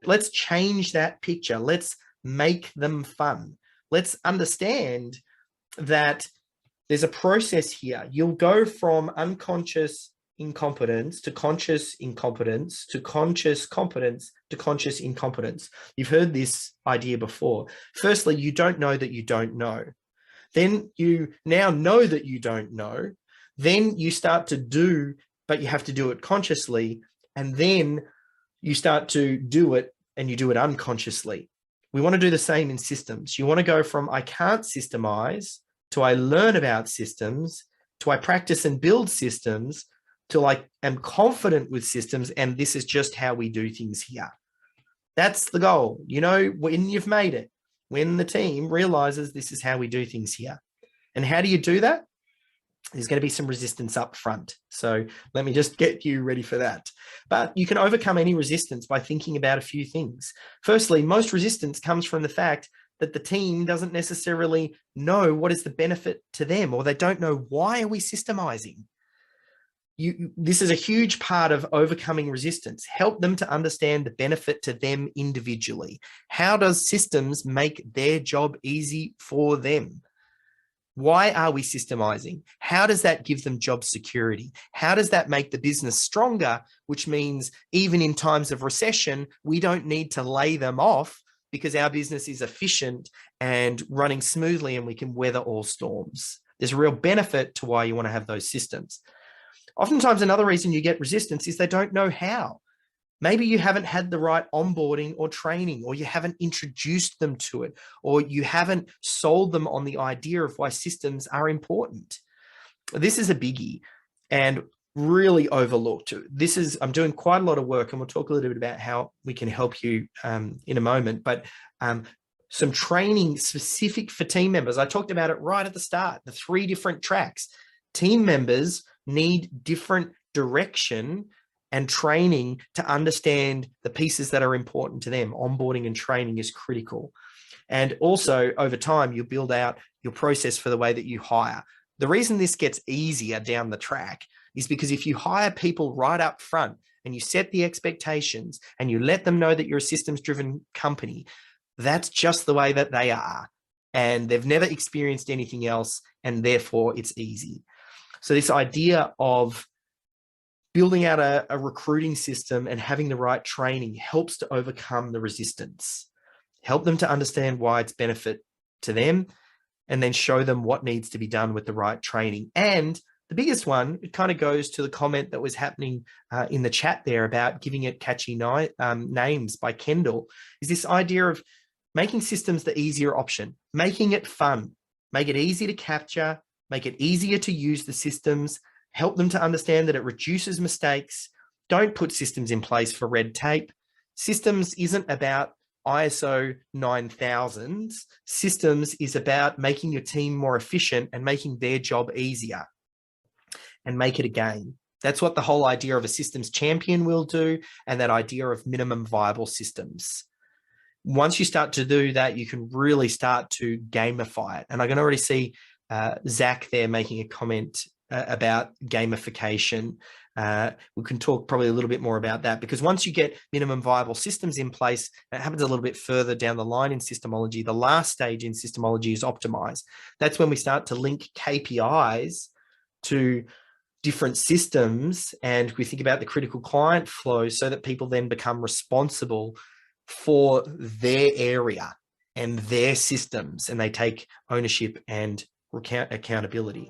Let's change that picture. Let's make them fun. Let's understand that there's a process here. You'll go from unconscious incompetence to conscious incompetence to conscious competence to conscious incompetence. You've heard this idea before. Firstly, you don't know that you don't know. Then you now know that you don't know. Then you start to do, but you have to do it consciously. And then you start to do it and you do it unconsciously. We want to do the same in systems. You want to go from I can't systemise to I learn about systems to I practice and build systems to I am confident with systems and this is just how we do things here. That's the goal. You know, when you've made it, when the team realizes this is how we do things here. And how do you do that? There's going to be some resistance up front. So let me just get you ready for that. But you can overcome any resistance by thinking about a few things. Firstly, most resistance comes from the fact that the team doesn't necessarily know what is the benefit to them, or they don't know why are we systemizing. This is a huge part of overcoming resistance. Help them to understand the benefit to them individually. How does systems make their job easy for them? Why are we systemizing? How does that give them job security? How does that make the business stronger? Which means even in times of recession, we don't need to lay them off because our business is efficient and running smoothly and we can weather all storms. There's a real benefit to why you want to have those systems. Oftentimes, another reason you get resistance is they don't know how. Maybe you haven't had the right onboarding or training, or you haven't introduced them to it, or you haven't sold them on the idea of why systems are important. This is a biggie and really overlooked. I'm doing quite a lot of work, and we'll talk a little bit about how we can help you in a moment, but some training specific for team members. I talked about it right at the start, the 3 different tracks. Team members need different direction and training to understand the pieces that are important to them. Onboarding and training is critical. And also over time, you build out your process for the way that you hire. The reason this gets easier down the track is because if you hire people right up front and you set the expectations and you let them know that you're a systems-driven company, that's just the way that they are. And they've never experienced anything else, and therefore it's easy. So this idea of building out a recruiting system and having the right training helps to overcome the resistance, help them to understand why it's benefit to them, and then show them what needs to be done with the right training. And the biggest one, it kind of goes to the comment that was happening in the chat there about giving it catchy names by Kendall, is this idea of making systems the easier option, making it fun, make it easy to capture, make it easier to use the systems, help them to understand that it reduces mistakes. Don't put systems in place for red tape. Systems isn't about ISO 9000. Systems is about making your team more efficient and making their job easier, and make it a game. That's what the whole idea of a systems champion will do, and that idea of minimum viable systems. Once you start to do that, you can really start to gamify it. And I can already see Zach there making a comment about gamification. We can talk probably a little bit more about that, because once you get minimum viable systems in place, it happens a little bit further down the line in systemology. The last stage in systemology is optimize. That's when we start to link KPIs to different systems, and we think about the critical client flow so that people then become responsible for their area and their systems, and they take ownership and accountability.